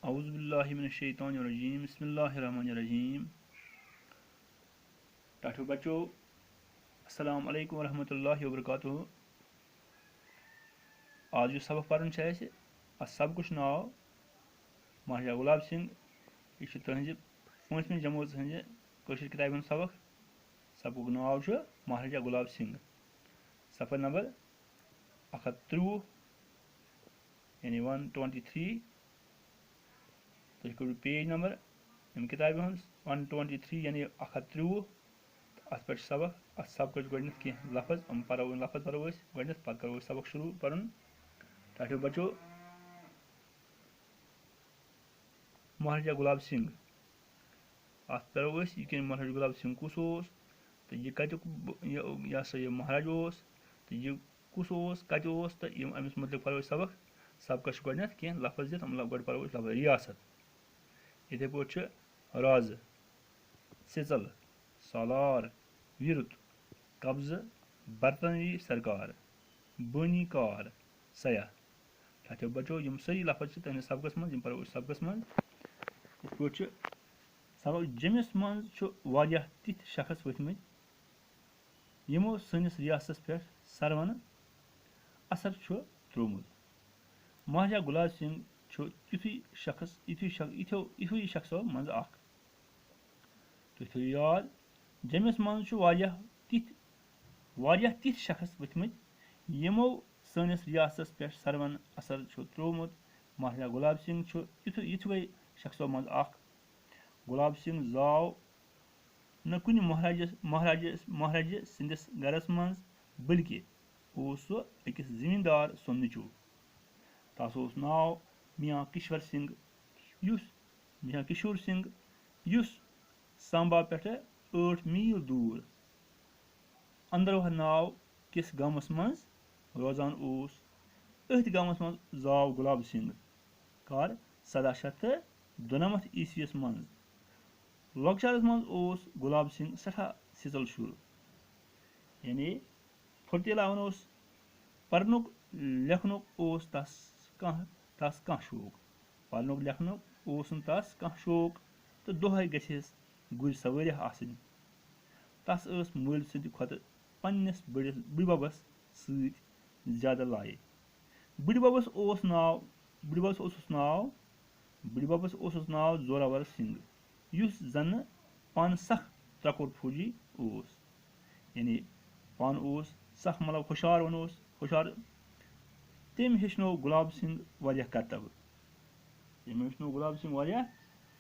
اعوذ باللہ من الشیطان الرجیم بسم اللہ الرحمن الرحیم. ٹاٹھو بچو السلام علیکم ورحمۃ اللہ وبرکاتہ. آج یُس سبق پرُن چھُ اَسہِ اَتھ سبقُک چھُ ناو مہراجہ گُلاب سنگھ. یہِ چھُ تُہنٛزِ 5مہِ جمٲژ ہٕنٛزِ کٲشِر کِتابہِ ہُنٛد سبق. سبقُک ناو چھُ مہراجہ گُلاب سنگھ. صفحہ نمبر 113 یعنی 123. تُہۍ کٔرِو پیج نمبر اَمہِ کِتابہِ ہٕنٛز 123 یعنی 113. اَتھ پٮ۪ٹھ چھُ سبق. اَتھ سبقٕچ گۄڈٕنٮ۪تھ کینٛہہ لفظ لفظ پرو أسۍ گۄڈٕنٮ۪تھ پتہٕ کرو أسۍ سبق شروع پرُن. ٹاٹھو بچو مہاراجہ گُلاب سنگھ. اَتھ پرو أسۍ یہِ کِنہٕ مہاراجہ گُلاب سنگھ کُس اوس تہٕ یہِ کتیُک یہِ ہسا یہِ مہاراجہ اوس تہٕ یہِ کُس اوس کتہِ اوس تہٕ یِم أمِس متعلق پرو أسۍ سبق. سبقس چھُ گۄڈٕنٮ۪تھ کینٛہہ لفظ دِتھ گۄڈٕ پرو أسۍ لفظ ریاست. یِتھے پٲٹھۍ چھُ رازٕ سِژل سالار وِرُت قبضہٕ برطانوی سرکار بٲنی کار سیاح. ٹھہرو بچو یِم سٲری لفظ چھِ تُہنٛدِس سبقس منٛز یِم پرو أسۍ سبقس منٛز. یِتھ پٲٹھۍ چھُ سبق جٔمِس منٛز چھُ واریاہ تِتھۍ شخص ؤتھمٕتۍ یِمو سٲنِس ریاستس پٮ۪ٹھ سروَنہٕ اثر چھُ تروومُت. مہاراجہ گُلاب سنگھ چھُ یِتھُے شخصو منٛز اکھ. تُہۍ تھٲیِو یاد جٔمِس منٛز چھُ واریاہ تِتھۍ شخص ؤتھمٕتۍ یِمو سٲنِس ریاستس پٮ۪ٹھ سروَن اثر چھُ تروومُت. مہاراجہ گُلاب سنگھ چھُ یِتھوے شخصو منٛز اکھ. گُلاب سنگھ زاو نہٕ کُنہِ مہاراجہ سٕنٛدِس گرس منٛز بٔلکہِ اوس سُہ أکِس زٔمیٖندار سُنٛد نیٚچوٗ. تس اوس ناو میاں کشور سنگھ یُس سامبا پٮ۪ٹھٕ 8 میٖل دوٗر اندرواہ ناو کِس گامس منٛز روزان اوس. أتھۍ گامس منٛز زاو گُلاب سنگھ کر 1792 عیسویس منٛز. لۄکچارس منٛز اوس گُلاب سنگھ سٮ۪ٹھاہ سِژل شُر یعنی پھُرتیلا وَنوس. پرنُک لیکھنُک اوس تس کانٛہہ شوق. پرنُک لیکھنُک اوس نہٕ تس کانٛہہ شوق تہٕ دۄہے گژھٮ۪س گُرۍ سوٲرِیاہ آسٕنۍ. تس ٲس مٲلۍ سٕنٛدِ کھۄتہٕ پننِس بٕڈببس سۭتۍ زیادٕ لاے. بٕڈببس اوسُس ناو زوراور سنگھ یُس زنہٕ پانہٕ سخ ترکُر فوجی اوس. یعنی پانہٕ اوس سخ مطلب ہُشار ونوس ہُشار. تٔمۍ ہیٚچھنو گُلاب سنگھ واریاہ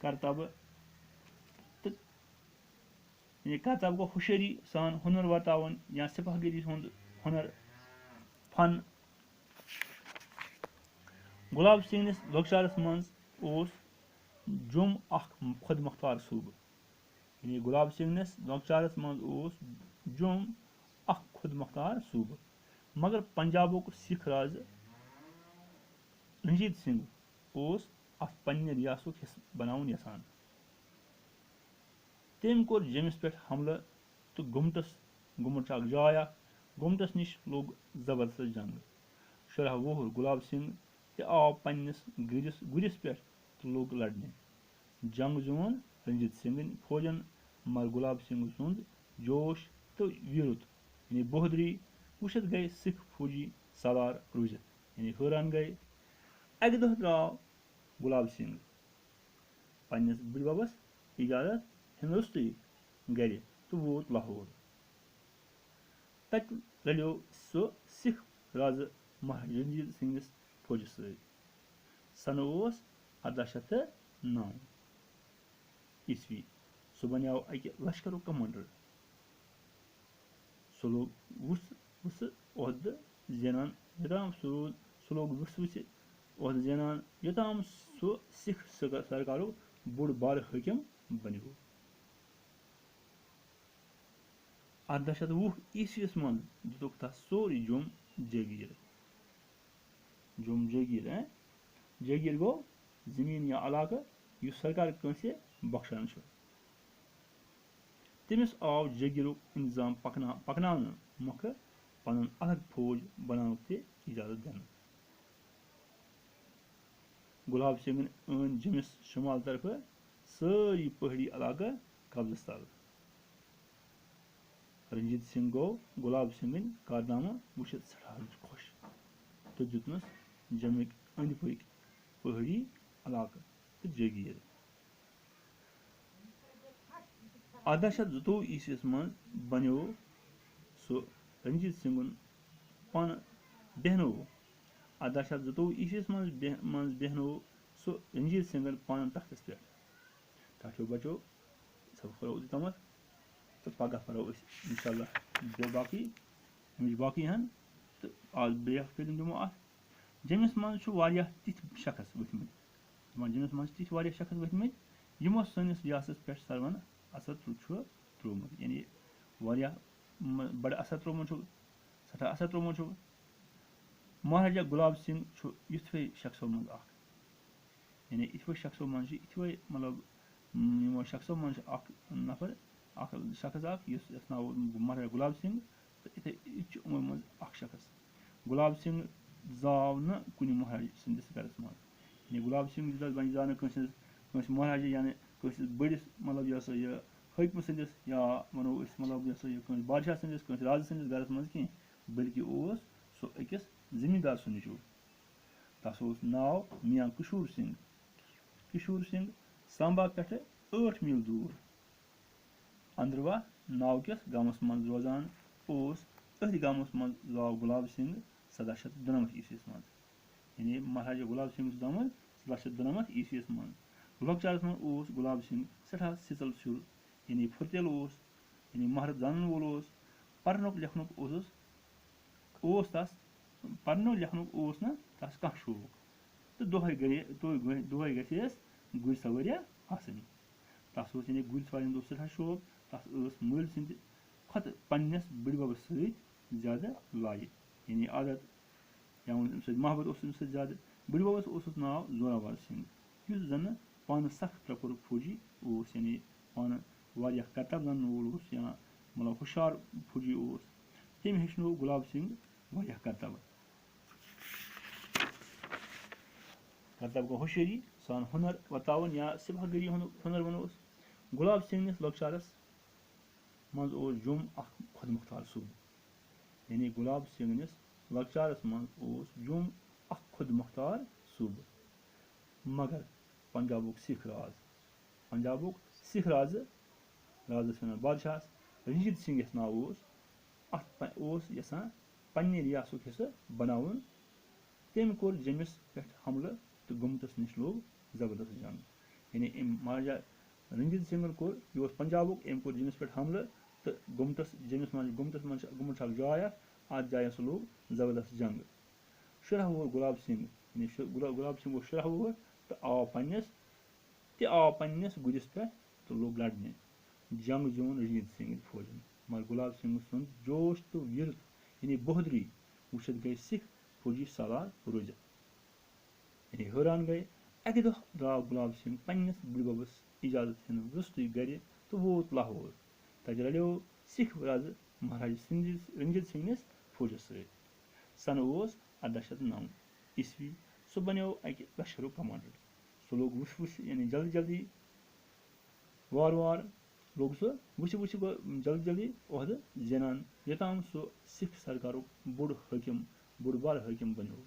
کرتبہٕ تہٕ یعنی کرتب گوٚو ہُشٲری سان ہُنر واتاوُن یا سِپاہ گِری ہُنٛد ہُنر فن. گُلاب سنگھنِس لۄکچارس منٛز اوس جوٚم اکھ خۄد مۄختار صوٗبہٕ. یعنی گُلاب سنگھنِس لۄکچارس منٛز اوس جوٚم اکھ خۄد مۄختار صوٗبہٕ مگر پنجابُک سِکھ رازٕ رنجیت سنگھ اوس اتھ پننہِ ریاستُک حِصہٕ بناوُن یژھان. تٔمۍ کوٚر جیٚمِس پٮ۪ٹھ حملہٕ تہٕ گُمٹ چھِ اکھ جاے اکھ گُمٹس نِش لوٚگ زبردست جنگ. 16 وُہُر گُلاب سنگھ تہِ آو پننِس گُرِس پٮ۪ٹھ تہٕ لوٚگ لڑنہِ. جنگ زیوٗن رنجیت سنگھن فوجن مگر گُلاب سنگھ سُنٛد جوش تہٕ ویٖرُت یعنی بہودری وٕچھِتھ گٔیے سِکھ فوجی سالار روٗزِتھ یعنی حٲران گٔیے. اکہِ دۄہ درٛاو گُلاب سنگھ پننِس بٕڈببس اِجازت ہٮ۪نہٕ روٚستُے گرِ تہٕ ووت لاہور. تتہِ رلیوو سُہ سِکھ رازٕ مہاراجہ رنجیت سنگھس فوجس سۭتۍ. سنہٕ اوس 1809 عیسوی. سُہ بنیٛاو اکہِ لشکرُک کمانڈر. سُہ لوگ وُژھٕ عہدٕ زینان یوٚتام سُہ سِکھ سرکارُک بوٚڑ بارٕ حٲکِم بنیو. 1820 عیسویس منٛز دِتُکھ تس سورُے جوٚم جٲگیٖر. جٲگیٖر گوٚو زٔمیٖن یا علاقہٕ یُس سرکار کٲنٛسہِ بخشان چھُ. تٔمِس آو جٲگیٖرُک انتظام پکناونہٕ مۄکھٕ پنُن الگ فوج بناونُک تہِ اِجازت دِنہٕ. گلاب سنگن أنۍ جیٚمِس شمال طرفہٕ سٲری پہٲڑی علاقہٕ قبضس تل. رنجیت سنگھ گوٚو گلاب سنگٕنۍ کارنامہٕ وٕچھِتھ سٮ۪ٹھاہ خۄش تہٕ دیُتنَس جمٕکۍ أنٛدۍ پٔکۍ پہٲڑی علاقہٕ تہٕ جٲگیٖر. 1822 عیسویس منٛز بنیو سُہ رنجیت سنگھن پانہٕ بیہنوو 1822 عیسویس منٛز بیہنوو سُہ رنجیت سنگھن پانہٕ تختس پٮ۪ٹھ. ٹھاٹھیو بچو سبق پرو اوٚتام تہٕ پگہہ پرو أسۍ انشاء اللہ باقٕے امِچ باقٕے ہن تہٕ آز بیٛاکھ فِلم دِمو اتھ. جیٚمِس منٛز چھُ واریاہ تِتھۍ شخص ؤتھمٕتۍ جیٚمِس منٛز چھِ تِتھۍ واریاہ شخص ؤتھمٕتۍ یِمو سٲنِس رِیاستس پٮ۪ٹھ سروَن اثر چھُ تروومُت یعنی واریاہ بڑٕ اثر تروومُت چھُ سٮ۪ٹھاہ اثر تروومُت چھُ. مہاراجا گُلاب سنگھ چھُ یِتھوے شخصو منٛز اکھ یعنی یِتھوے شخصو منٛز چھُ یِتھوے مطلب یِمو شخصو منٛز چھُ اکھ نفر اکھ شخص اکھ یَتھ ناو مہاراجا گُلاب سنگھ تہٕ یہِ چھُ یِمو منٛز اکھ شخص. گُلاب سنگھ زاو نہٕ کُنہِ مہاراج سٕنٛدِس گرس منٛز یعنی گُلاب سنگھ زاو نہٕ کٲنٛسہِ مہاراجا یعنی کٲنٛسہِ بٔڑِس مطلب یہِ ہسا یہِ حٲکمہٕ سٕنٛدِس یا وَنو أسۍ مطلب یہِ ہسا یہِ کٲنٛسہِ بادشاہ سٕنٛدِس کٲنٛسہِ رازٕ سٕنٛدِس گرس منٛز کینٛہہ بٔلکہِ اوس سُہ أکِس زٔمیٖندار سُنٛد نیٚچوٗ. تَس اوس ناو میاں کشور سنگھ سامبا پٮ۪ٹھٕ 8 میٖل دوٗر اندروا ناو کِس گامس منٛز روزان اوس. أتھۍ گامس منٛز زاو گُلاب سنگھ 1792 عیسویس منٛز یعنی مہاراجا گُلاب سنگھ چھُ زامُت 1792 عیسویس منٛز. لۄکچارس منٛز اوس گُلاب سنگھ سٮ۪ٹھاہ سِژل شُر یعنی پھُرتیل اوس یعنی مہارت زانن وول اوس. پرنُک لیکھنُک اوس تس پرنُک لیکھنُک اوس نہٕ تس کانٛہہ شوق تہٕ دۄہے گژھِ ہس گُرۍ سوٲریا آسٕنۍ. تس اوس یعنی گُرۍ سوارِ ہُنٛد اوس سٮ۪ٹھاہ شوق. تس ٲس مٲلۍ سٕنٛدِ کھۄتہٕ پننِس بٕڈببس سۭتۍ زیادٕ لایہِ یعنی عادت یا أمِس سۭتۍ محبت اوس أمِس سۭتۍ زیادٕ. بٕڈببس اوسُس ناو زوراور سنگھ یُس زنہٕ پانہٕ سخت ترکُر فوجی اوس یعنی پانہٕ واریاہ کرتب زانن وول اوس یا مطلب ہُشار فوجی اوس. تٔمۍ ہیٚچھنوو گُلاب سنگھ واریاہ کرتب گوٚو ہوشیٲری سان ہُنر وۄتاوُن یا سِپاہ گٔری ہُنٛد ہُنر وَنو أسۍ. گُلاب سنگھنِس لۄکچارس منٛز اوس جوٚم اکھ خۄد مُختار صوٗبہٕ یعنی گُلاب سنگھنِس لۄکچارس منٛز اوس جوٚم اکھ خۄد مُختار صوٗبہٕ مگر پنجابُک سِکھ رازس وَنان بادشاہس رنجیت سنگھ یَتھ ناو اوس اتھ اوس یژھان پننہِ رِیاستُک حِصہٕ بناوُن. تٔمۍ کوٚر جیٚمِس پٮ۪ٹھ حملہٕ تہٕ گُمٹس نِش لوگ زبردست جنگ یعنی أمۍ مہاراجا رنجیت سنگھن کوٚر یہِ اوس پنجابُک أمۍ کوٚر جیٚمِس پٮ۪ٹھ حملہٕ تہٕ گُمٹس منٛز گُمٹ چھِ اکھ جاے اتھ جایہِ ہسا لوگ زبردست جنگ. 16 وُہُر گُلاب سنگھ یعنی گُلاب سنگھ اوس 16 وُہُر تہٕ آو پننِس گُرِس پٮ۪ٹھ تہٕ لوٚگ لڑنہِ. جنگ زیوٗن رنجیت سنگھ فوجن مگر گُلاب سنگھ سُنٛد جوش تہٕ ویٖرت یعنی بہادری وٕچھِتھ گٔے سِکھ فوجی سالار روٗزِتھ یعنی حٲران گٔے. اکہِ دۄہ درٛاو گُلاب سنگھ پننِس بٕڈببس اِجازت ہٮ۪نہٕ روٚستُے گرِ تہٕ ووت لاہور. تتہِ رلیوو سِکھ رازٕ مہاراجا رنجیت سنگھنِس فوجس سۭتۍ. سنہٕ اوس 1809 عیسوی. سُہ بنیوو اکہِ لشکرُک کمانڈر. سُہ لوٚگ وُچھ یعنی جلدی وار لوٚگ سُہ وُچھِ جلدی عہدٕ زینان یوٚتام سُہ سِکھ سرکارُک بوٚڑ بارٕ حٲکِم بنیوو.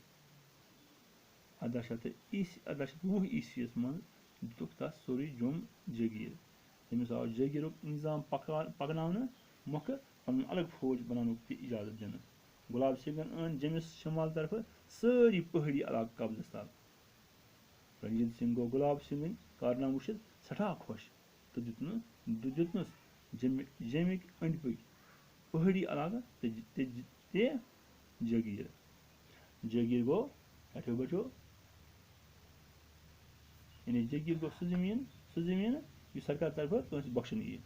1820 عیسویس منٛز دِتُکھ تس سورُے جوٚم جٲگیٖر. تٔمِس آو جٲگیٖرُک نظام پکناونہٕ مۄکھٕ پنُن الگ فوج بناونُک تہِ اِجازت دِنہٕ. گُلاب سنگھن أنۍ جیٚمِس شمال طرفہٕ سٲری پہٲڑی علاقہٕ قبضس تل. رنجیت سنگھ گوٚو گُلاب سنگٕنۍ کارنامہٕ وٕچھِتھ سٮ۪ٹھاہ خۄش تہٕ دیُتنَس جیٚمِکۍ أنٛدۍ پٔکۍ پہٲڑی علاقہٕ تہِ جٲگیٖر گوٚو ٹھاٹھیو بچو یعنی جٲگیٖر گوٚو سُہ زٔمیٖن یُس سرکار طرفہٕ کٲنٛسہِ بخشنہٕ یِیہِ.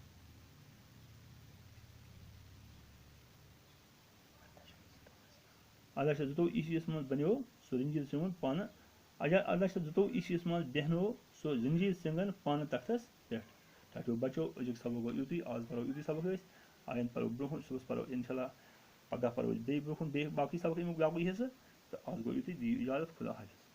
1822 عیسویس منٛز بنیو سُہ رنجیت سنگھن پانہٕ 1822 عیسویس منٛز بیہنوو سُہ رنجیت سنگھن پانہٕ تختس پٮ۪ٹھ. ٹھاٹھیو بچو أزیُک سبق گوٚو یُتُے. آز پرو یُتُے سبق أسۍ آیندٕ پرو برونٛہہ صُبحس پرو انشاء اللہ پگہہ پرو أسۍ بیٚیہِ برونٛہہ کُن بیٚیہِ باقٕے سبق امیُک باقٕے حِصہٕ تہٕ آز گوٚو یُتُے. دِیِو اِجازت. خدا حافظ.